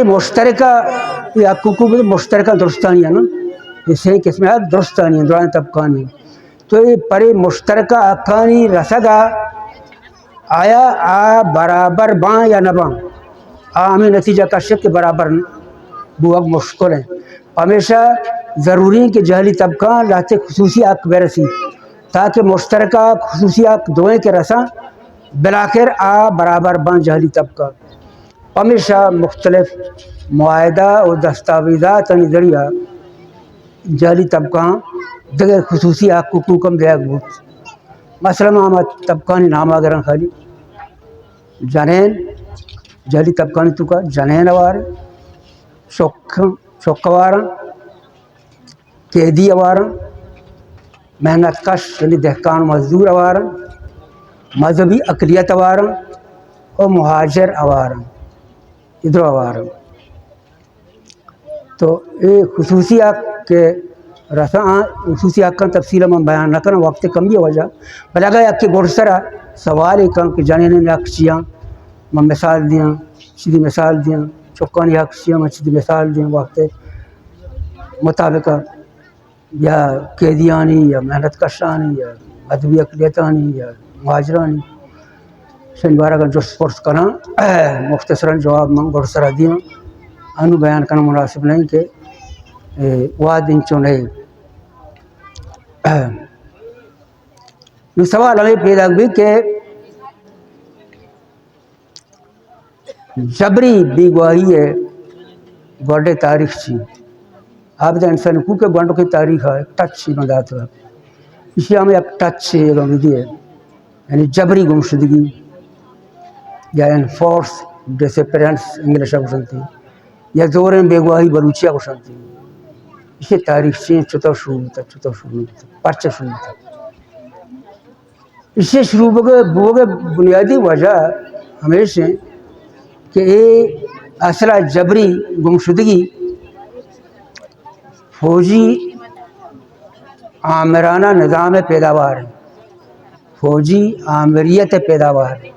مشترکہ یا حقوق مشترکہ درستانی ہے نا، یہ صحیح قسم ہے درستانی دوران طبقانی. تو یہ پرے مشترکہ اکانی رسگا آیا آ برابر باں یا نہ باں ہمیں نتیجہ کا شک برابر بوگ مشکل ہیں. ہمیشہ ضروری کہ جہلی طبقہ لاتے خصوصی حق برسی تاکہ مشترکہ خصوصی حق دوئیں کے رساں بلاخر آ برابر باں جہلی طبقہ. ہمیشہ مختلف معاہدہ اور دستاویزات ذریعہ جہلی طبقہ دیگر خصوصی حق حقوقم دیا بود. مثلا ہم طبقانی نام آگران خالی جنین جہلی طبقانی تو کا جنین اوار شکوارا قیدی اوارا محنت کش یعنی دہقان مزدور اوارا مذہبی اقلیت اوارا اور مہاجر اوارا ادھر اوارا. تو یہ خصوصی حق کے رساں خصوصی حق کا تفصیل میں بیان نہ کرنا وقت کم بھی وجہ بلکہ یک کے گرسرا سوال ایک کہ جنین حق چیاں میں مثال دیاں سیدھی مثال دیاں چکانی حق چیاں میں سیدھی مثال دیاں وقت مطابق یا قیدیانی یا محنت کشانی یا مذہبی اقلیتانی یا مہاجرانی شنوارہ کا جو سپورس کرنا مختصراً جواب میں گرسرا دیاں انو بیان کرنا مناسب نہیں کہ واد انچوں نہیں. یہ سوال ہمیں پیدا بھی کہ جبری بی گواہی ہے گوڑے تاریخ چی آپ دا انسان حقوق کے گوڑوں کی تاریخ ہے ٹچ چی مدات ہے اسی ہمیں ایک ٹچ چی دی ہے یعنی جبری گمشدگی یا انفورس ڈسپیرنس انگلش کو سنتی یا زوریں بے گواہی بلوچیہ کو سنتی. اسی تاریخ چی چطور شروع ہوتا پرچہ شروع ہوتا. اس سے شروع ہوگے بنیادی وجہ ہمیشہ کہ یہ اصلہ جبری گمشدگی فوجی آمرانہ نظام پیداوار ہے. فوجی آمریت پیداوار ہے.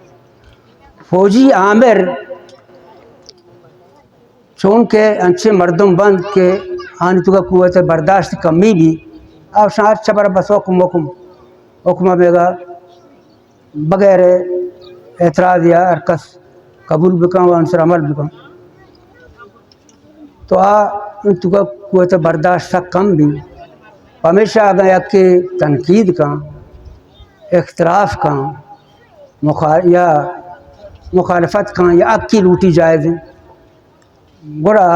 فوجی آمر چونکہ انچے مردم بند کے آنی تو کا قوت برداشت کمی بھی اب شاید چبر بس حکمہ بیگا بغیر اعتراض یا ارکس قبول بکاں و انصر عمل بکاں تو ان تو کا قوت برداشت کم بھی ہمیشہ اگر یک کے تنقید کا اختلاف کا یا مخالفت کا یا اکی لوٹی جائز گڑا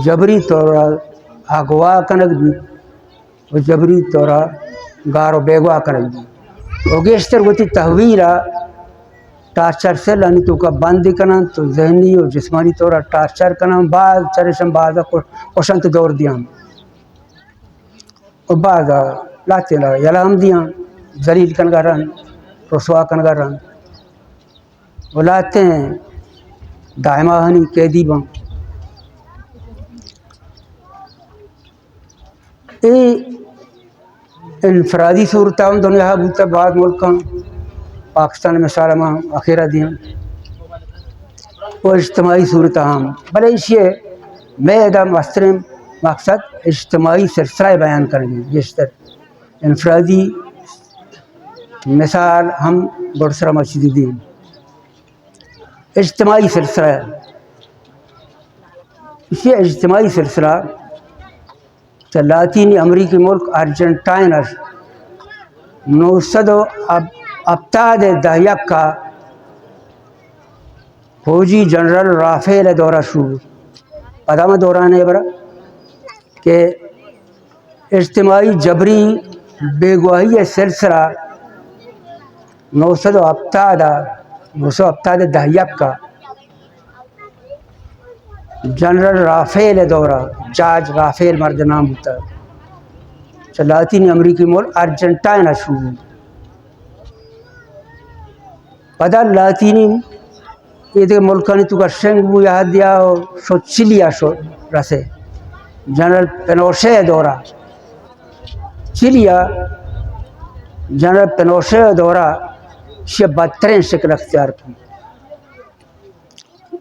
جبری طورا اغوا کنگ بھی اور جبری طورا گارو بیگوا کنگ بھی اور گیشتر ہوتی تحویرہ ٹارچر سے لانی تو کا بند کنن تو ذہنی اور جسمانی طورا ٹارچر کنن بعض چرشن بعض خوشنت دور دیاں اور بعض لاتے لا یلام دیاں ذلیل کنگا رن رسوا کنگا رن وہ لاتے ہیں دائمہ ہنی قیدی بن. انفرادی صورتوں دنیا بوتا بعض ملکاں پاکستان میں سالمہ اخیرہ دیاں وہ اجتماعی صورتیں ہم بلے اسے میں ادا مقصد اجتماعی سلسلہ بیان کریں گے. جس طرح انفرادی مثال ہم برسرہ مسجد دین اجتماعی سلسلہ اسی اجتماعی سلسلہ لاطینی امریکی ملک ارجنٹائن 970 دہیک کا فوجی جنرل رافیل دورہ شروع قدام دوران ہے برا کہ اجتماعی جبری بے گواہی سلسلہ 970 دہیک کا جنرل رافیل دورہ جاج رافیل مرد نام ہوتا ہے لاطینی امریکی ملک ارجنٹائن شروع پدا لاطینی یہ ملکانی تو کا شنگ بو یاد دیا شو چلیا شو رسے جنرل پینوشے دورہ چلیا جنرل پینوشے دورہ یہ بدترین شکل اختیار کی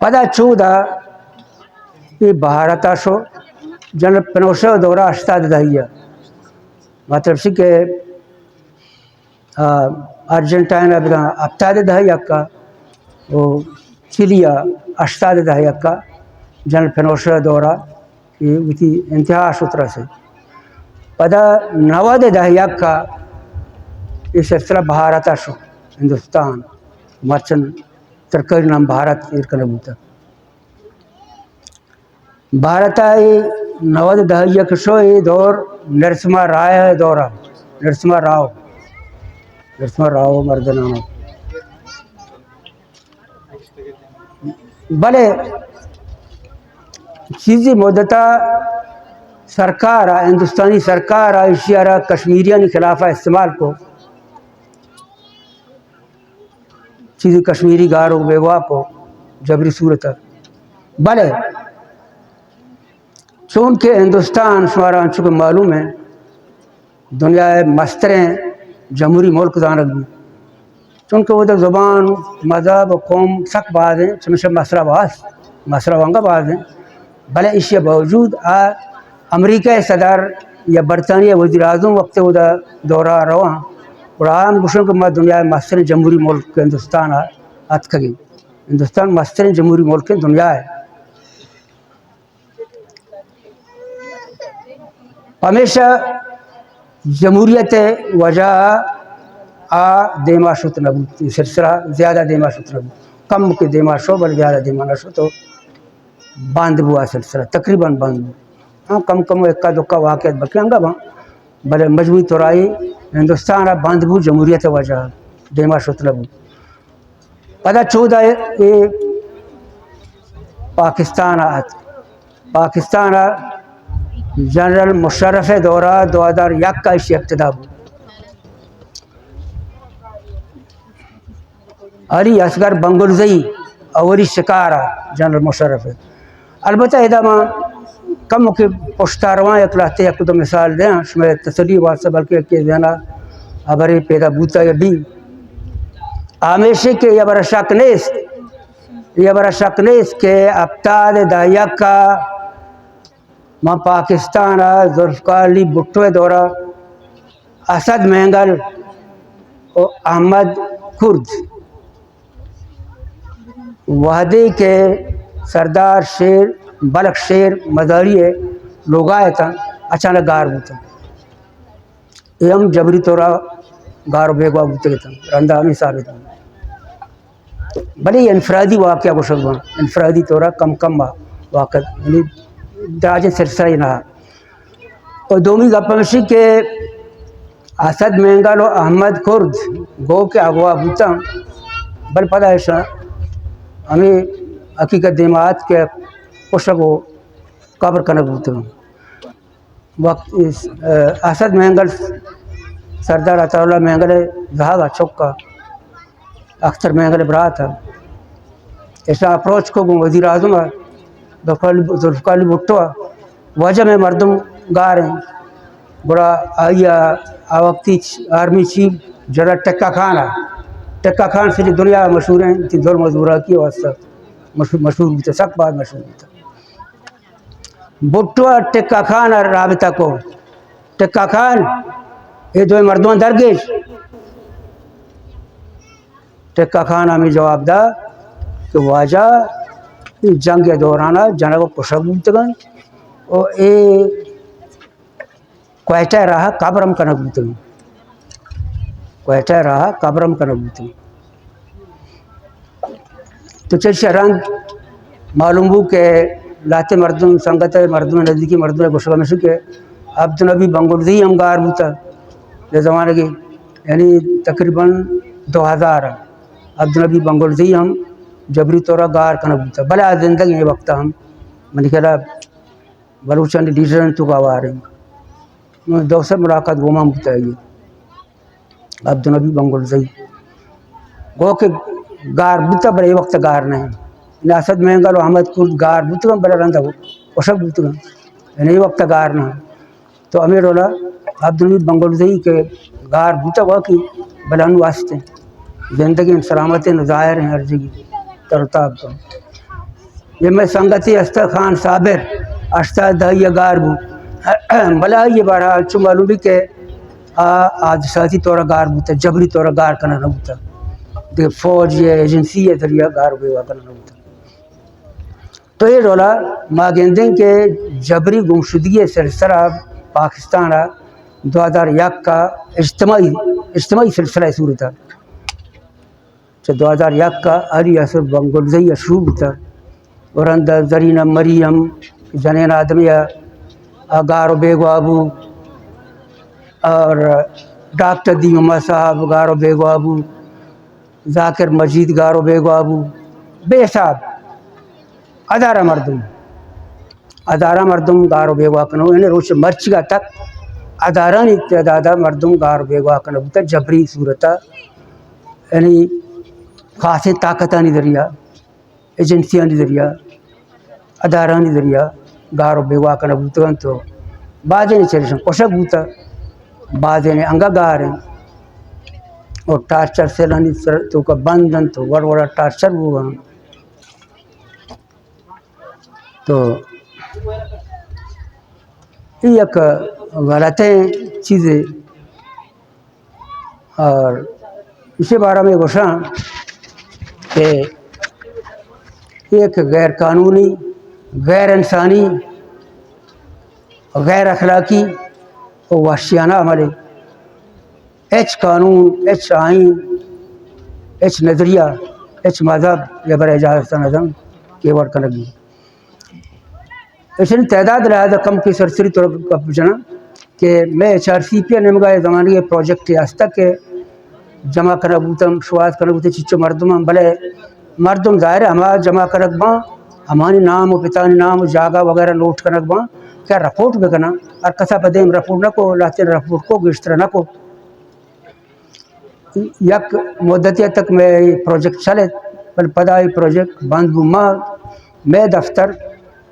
پدا چودا یہ بھارتا شو جنرل پنوشا دورہ اشتاد دہیا مطلب سی کہ ارجنٹائن ابتاد دہیا کا وہ چلیا اشتاد دہیا کا جنرل پنوشا دورہ یہ اتی انتہا شترا سے پدا نواد دہیا کا یہ سلسلہ بھارتا شو ہندوستان مرچن ترکر نام بھارت ارکن بوتا بھارتا یہ نواد دہیا کا شو یہ دور نرسما رائے دورہ نرسما راؤ مردنام بلے چیزی مدتا سرکار ہندوستانی سرکار اشیارہ کشمیریان خلافہ استعمال کو چیزی کشمیری گارو بیوا کو جبری صورت بلے چونکہ ہندوستان شمارا چونکہ معلوم ہے دنیا مستریں جمہوری ملک دانک بھی چونکہ وہ زبان مذہب قوم سک باز ہیں چنشہ مسئلہ وانگا باز ہیں بلے اس کے باوجود امریکہ صدر یا برطانیہ وزیر اعظم وقت وہ دورہ رواں اور عام گوشوں کے بعد دنیا مستریں جمہوری ملک ہندوستان اتکگی ہندوستان مستریں جمہوری ملک دنیا ہے ہمیشہ جمہوریت وجہ دیما شت نبو سلسلہ زیادہ دیما شت نبو کم کے دیما شو بل زیادہ دیما نہ شو تو باندھ بوا سلسلہ تقریباً باندھ بو ہاں کم اکا دکا واقعات بکیاں گا بلے مجموعی طورائی ہندوستان باندھ بو جمہوریت وجہ دیما شت نبو پدا چودہ یہ پاکستان جنرل مشرف دورہ 2001 کا اسی ابتدا ہو علی اصغر بنگلزئی اوری شکارہ جنرل مشرف ہے البتہ ادامہ کم کے پشتارواں اقلاتے ایک تو مثال دیں شمیر تسلی واسطہ بلکہ کہ دینا ابری پیدا بوتا یا بھی آمیشے کے یہ بڑا شک نیست کہ ابتاد دہیا کا ماں پاکستان ذوالفقار علی بھٹو دورہ اسد مینگل اور احمد کرد وحدے کے سردار شیر بلک شیر مزاری لوگ آئے تھا اچانک گار بوتا یہ ہم جبری طورہ گار بیگوا بوتے تھا رندہ ہمیں ثابت ہوں بلے یہ انفرادی واقعہ کو شکبہ انفرادی طورہ کم واقع یعنی دراجہ سلسلہ ہی نہ اور دومی گپمشی کے اسد مینگل و احمد کرد گو کے اغوا بوتا بل پتہ ہے ہمیں حقیقت دیمات کے پشک و قبر کنک بوتا وقت اسد مینگل سردار عطا اللہ مینگل زہاگا چکا اختر مینگل برا تھا ایسا اپروچ کو وزیر اعظم ذوالفقار علی بھٹو وجہ میں مردم گا رہے ہیں بڑا آئیا وقتی army chief general tikka Khan سے دنیا مشہور ہیں کہ دور مزدورہ کی واسطہ مشہور ہوتا سخت بات مشہور ہوتا بھٹو ٹکا خان اور رابطہ کو ٹکا خان یہ دو مردمان درگیش ٹکا خان ہمیں جواب دا کہ واجہ جنگ دورانہ جنگ پشک بوتگن اور اے کوئٹہ رہا کابرم کنک بوتگن کوئٹہ رہا کابرم کنک بوتگن تو چل شہران معلوم ہو کہ لاتے مردم سنگت مردم نزدیکی مردم گوشگا میں کہ عبدالنبی بنگلزئی ہم گار بوتا یہ زمانے کی یعنی تقریباً 2000 عبدالنبی بنگلزئی ہم جبری طورہ گار کنک بوتا بلا زندگی یہ وقت ہم میں نے کہا بلوچان لیڈرن تو گاوا رہے ہیں دوسر ملاقات گوما بوتا ہے یہ عبدالنبی بنگلزئی گو کہ گار بوتا بلا یہ وقت گار نہیں اسد مینگل و احمد کرد گار بوتا بلا رندہ پشک بوتا یعنی یہ وقت گار نہیں تو امیر اللہ عبدالنبی بنگلزئی کے گار بوتا ہوا کہ بلا واسطے زندگی سلامت ظاہر ہیں ہر جگہ ترتاب کا یہ میں سنگتی استر خان صابر اشتا دہی گاربو بلا یہ بہرحال چو معلوم بھی کہ حادثاتی طورا گار بوتا جبری طورا گار کرنا نہ ہوتا دے فوج یہ ایجنسی ہے دریا گار بیوا کرنا نہ ہوتا تو یہ رولا ماگندن کے جبری گمشدگی سلسلہ پاکستان 2001 کا اجتماعی سلسلہ صورت ہے 2001 کا علی اثر بنگلزی شروع ہوتا اور اندر زرینہ مریم جنین آدمیہ گارو بیگو ابو اور ڈاکٹر دی محمد صاحب گارو بیگو ابو ذاکر مجید گارو بیگو ابو بے حساب ادارہ مردم گارو بیگو کنو انہیں روچ مرچگا تک ادارانی تعدادہ مردم گارو بیگو کنو بتا جبری صورتا یعنی خاصی طاقتانی ذریعہ ایجنسیانی ذریعہ ادارانی ذریعہ گارو بیگو کنو بتا تو بعض نے چلیشن کوشک بوتا بعض نے انگا گاریں اور ٹارچر سے لانی تو کا بندن تو وڑا ٹارچر ہوا تو یہ ایک غلطیں چیزیں اور اسی بارے میں گوشاں کہ ایک غیر قانونی غیر انسانی غیر اخلاقی اور وحشیانہ عمل ایچ قانون ایچ آئین ایچ نظریہ ایچ مذہب یا برای اجازت نظم کی ورک لگی اس نے تعداد لہذا کم کی سرسری طور پر جنا کہ میں HRCP نمگاہ زمانی کے پروجیکٹ یاستہ کے جمع کرنا بوتم شواز کرنا بوتے چچو مردم بلے مردم ظاہر ہما جمع کرک باں ہمانی نام و پتانی نام و جاگہ وغیرہ نوٹ کرک باں کیا رپورٹ بکنا اور کسا پدیم رپورٹ نہ کو لاتے رپورٹ کو گشتر نہ کو یک مدتیہ تک میں پروجیکٹ چلے بل پدائی پروجیکٹ بند بما میں دفتر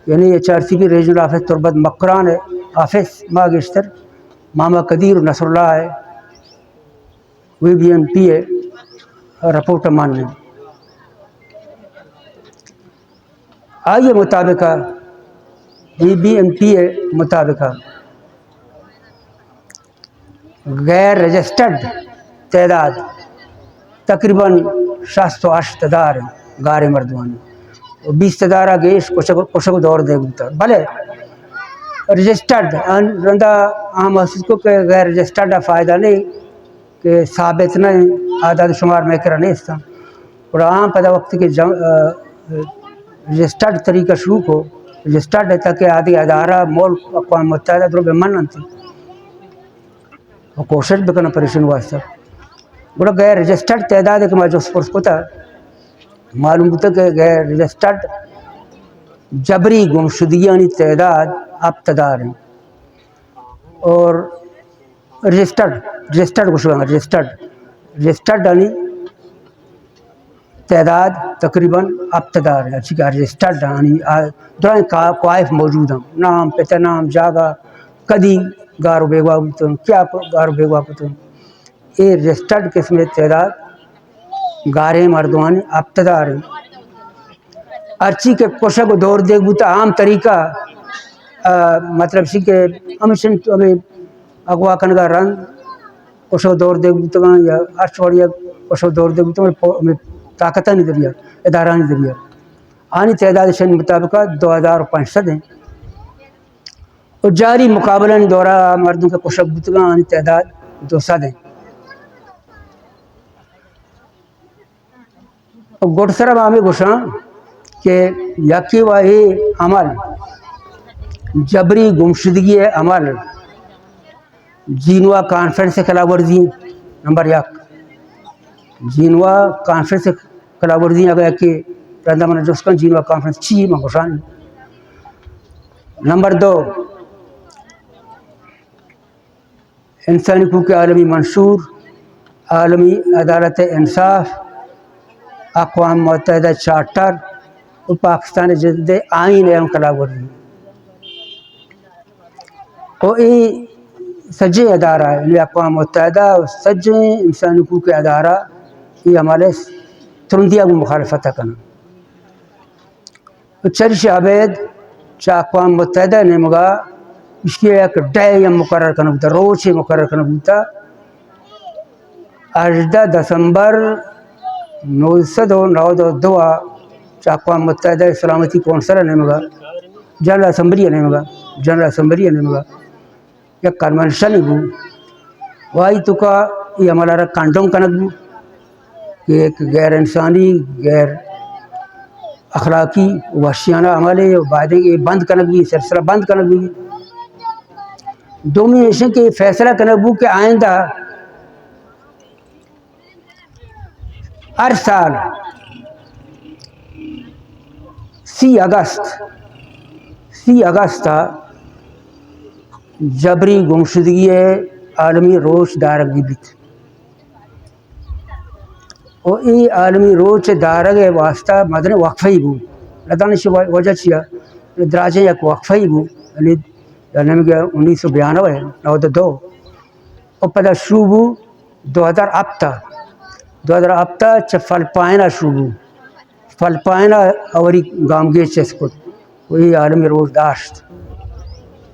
یعنی HRCP ریجنل آفس تربت مکران ہے آفس ما گشتر ماما قدیر نصر اللہ ہے VBMP ہے رپورٹ ماننے آئیے مطابقہ VBMP ہے مطابقہ غیر رجسٹرڈ تعداد تقریباً 68 گارے مردوانی اور 20 گیش کشک دور دے گتا بھلے رجسٹرڈ رندہ عام محسوس کو کہ غیر رجسٹرڈ فائدہ نہیں کہ ثابت نہیں اعداد شمار میں کرا نہیں اس اور عام پیدا وقت کے رجسٹرڈ طریقہ شروع کو رجسٹرڈ ہے تاکہ آدھی ادارہ ملک اقوام متحدہ دروں بے من تھی اور کوشش بکنا پریشن واسطہ بڑا غیر رجسٹرڈ تعداد ہے کہ میں جو سپرس کو تھا معلوم ہوتا کہ غیر رجسٹرڈ جبری گمشدگیانی تعداد ابتدار ہیں اور رجسٹرڈ کو شروع رجسٹرڈ یعنی تعداد تقریباً ابتدار ہے اچھی کہ رجسٹرڈ یعنی دوران قائف موجود ہیں نام پتہ نام جاگہ کدی گارو بیگوا ہوتا کیا گارو بیگوا ہوتا یہ رجسٹرڈ قسم تعداد گارے مردوانی ابتدار ہیں ارچی کے کوشہ کو دور دیکھ بوتا عام طریقہ مطلب سی کہ ہمیں اغوا کنگا رنگ کوشہ دور دیکھ بوتا یا ارچوڑیا کوشہ دور دیکھ بوتا ہمیں طاقتہ نہیں دریا ادارانی دریا آنی تعداد شن مطابقہ 2500 ہیں اور جاری مقابلہ دورہ مردوں کے کوشہ بوتا آنی تعداد 200 ہیں اور گوٹ سرم آمی گوشاں کہ یکی واہی عمل جبری گمشدگی عمل جینوا کانفرنس سے خلاف ورزی نمبر 1 جینوا کانفرنس سے خلاف ورزی اگر کہ رندہ من جوسکن جینوا کانفرنس چی میں گوشان نمبر 2 انسانی حقوق عالمی منشور عالمی عدالت انصاف اقوام متحدہ چارٹر اور پاکستان جدید آئین اہم خلاف ورزی اور یہ سجے ادارہ ہے یہ اقوام متحدہ اور سجے انسانی حقوق ادارہ یہ ہمارے ترندیہ کو مخالفت کرنا چرش عبید چا اقوام متحدہ نے مگا اس کی ایک ڈے مقرر کرنا ہوتا روز مقرر کرنا ہوتا 18 دسمبر 1992 چا اقوام متحدہ سلامتی کونسل نے مگا جنرل اسمبلی نے مگا یک کنونشن بو وائی تو کا یہ ہمارا کانڈوم کنک بو کہ ایک غیر انسانی غیر اخلاقی وحشیانہ عمل ہے بعد یہ بند کنک بھی سلسلہ بند کنک بھی دومی ایشن کے فیصلہ کنک بو کہ آئندہ ہر سال 30 اگست جبری گمشدگی عالمی روز دارگ بیت اور یہ عالمی روز دارگ واسطہ مدن وقفہ ہی بو لدان سے وجہ چیا دراجے یک وقفہ ہی بو یعنی 1992 اور پدا شروع بو 2007 چا فلپائنہ شروع بو فلپائنہ اوری گامگے چسکت وہی عالمی روز داشت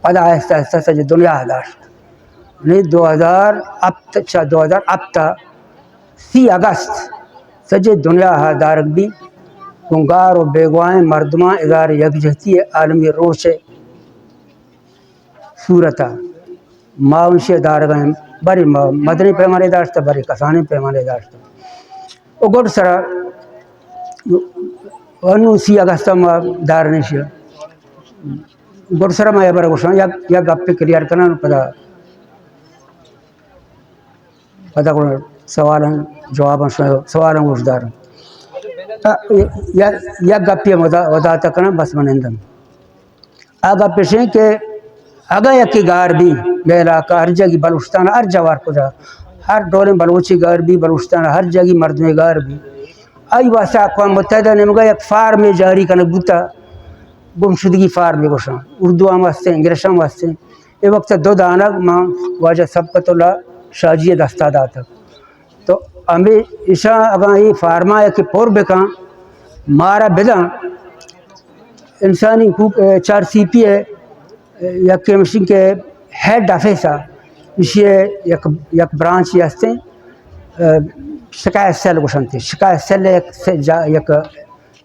پدا آہستہ آہستہ سج دنیا داشت یعنی 2007 30 اگست سج دنیا دارک بھی گنگار و بیگوائیں مردماں اظہار یکجہتی عالمی روز صورتا معاونشی دارگاہیں بری مدنی پیمانے داشتا بری کسانی پیمانے داشتا او گوڑ سرا 30 اگست ما دارنشی گوڑ سرا ما یبرا گوشن یا گپ کلیئر کرنا پدا سوالاں جواباں سوالاں گوش دارن یا گپی وضاحت کرنا بس منندم آگا پیشیں کہ اگا یکی گار بھی بے علاقہ ہر جگہ بلوچستان ہر جوار کو جا ہر دور بلوچی گار بھی بلوچستان ہر جگہ مردمی گار بھی آئی واسطہ اقوام متحدہ نے مگا یک فارم جاری کنک بوتا گمشدگی فارم گوشان اردو ہم واسطے انگریش ہم واسطے یہ وقت 2 دانگ ماں واجہ سبقت اللہ شاجی دستاد آتا تو ہمیں اشاں اگاں یہ فارما ہے کہ پور بکاں مارا بداں انسانی حقوق 4 CP ہے یا کمیشن کے ہیڈ آفیسا اسی یک برانچ یہ ہستے شکایت سیل گوشن تھے شکایت سیل یک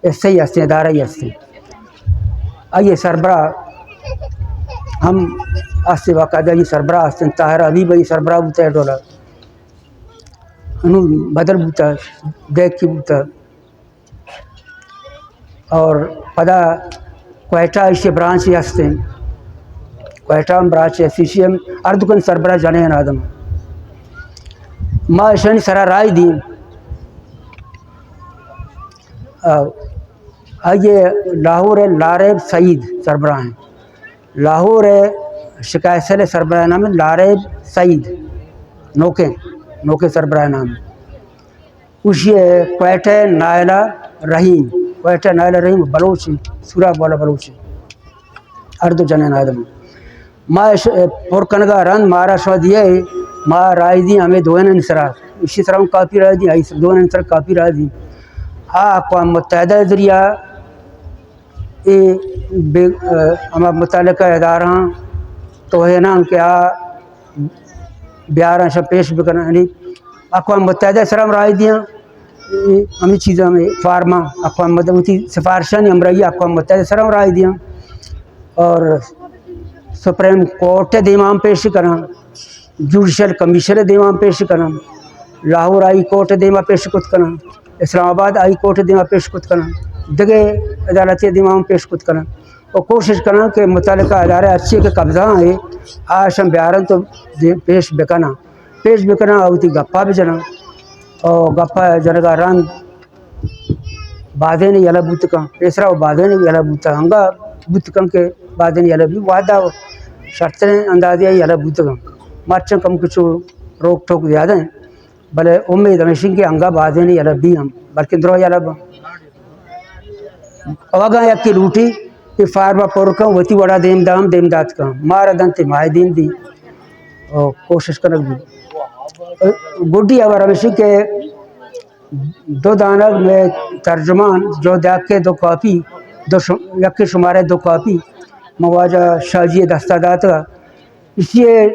ایسے ہی ہستے ادارہ ہی ہستے آئیے سربراہ ہم آستے باقاعدہ یہ سربراہ ہستے طاہر ابھی بھائی سربراہ بوتا ہے ڈولا انہوں بدل بوتا دیکھ کی بوتا اور پدا کوئٹہ اسے برانچ ہی ہستے کوئٹہ برانچ ہے CCM اردکن سربراہ جانے ہیں آدم ماں اشانی سرا رائے دیں آئیے لاہور لاریب سعید سربراہ ہیں لاہور شکایت سیل سربراہ نام ہے لاریب سعید نوکے سربراہ نام ہے اسی کوئٹہ نائلہ رحیم بلوچی سورہ والا بلوچی اردو جنین آدم ماں پرکنگا رند مارا شو دیا ہے ماں رائے دی ہمیں دوین انسرا اسی طرح کافی رائے دی دوین انسر کافی رائے دی اقوام متحدہ ذریعہ ہمارا متعلقہ ادارہ توہینان کے بیارہ شب پیش بکرنا یعنی اقوام متحدہ سرام رائے دیا ہمیں چیزوں میں فارما اقوام متحدہ سفارشان امرائی اقوام متحدہ سرام رائے دیا اور سپریم کورٹ دیمام پیش کرنا جوڈیشل کمیشن دیمام پیش کرنا لاہور آئی کورٹ دیما پیش کت کرنا اسلام آباد آئی کورٹ دیما پیش کت کرنا دگے عدالتی دیمام پیش کت کرنا اور کوشش کرنا کہ متعلقہ ادارے اچھے کے قبضہ ہیں آشم بیارن تو پیش بکنا ہوتی گپا بھی جنا اور گپا جنگا رنگ بادے نے یلا بوت کن پیسرا و بادے نے یلا بوتا ہنگا بوت کن کے بادے نے یلا بھی وعدہ شرطیں اندازیہ یلا بوت کن مارچن کم کچھ روک ٹوک زیادہ ہیں بلے امید ہمیشن کے ہنگا بادے نے یلا بھی ہم بلکہ درو یلا با اوگاں یک کی لوٹی کہ فارما پور کن وتی وڑا دیم دات کن مارا دن تے ماہ دین دی اور کوشش کرنگ بھی گوڈی آور ہمیشن کے 2 دانگ میں ترجمان جو دیکھ کے 2 کاپی یک شمارے 2 کاپی مواجہ شاہجی دستادات کا اس لیے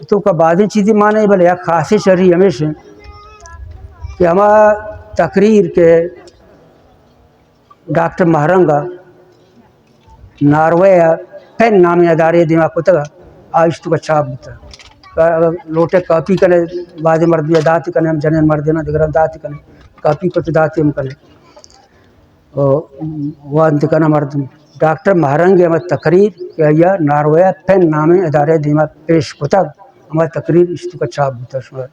تو کا بعض چیزیں مانے بلے یک خاصی شرعی ہمیشہ کہ ہما تقریر کے ڈاکٹر مہرنگا ناروے پین نامی ادارے دیما کتگا آئیش تو کا چھاپ بتا لوٹے کاپی کنے بعض مرد یا داتی کنے ہم جنین مردینا دیگر داتی کنے کاپی کو تو داتی ہم کنے وانت کنا مردم ڈاکٹر مہرنگ ہمیں تقریر کہ یا ناروے پین نامی ادارے دیما پیش کتگ ہمیں تقریر اس تو کا چھاپ بتا شمار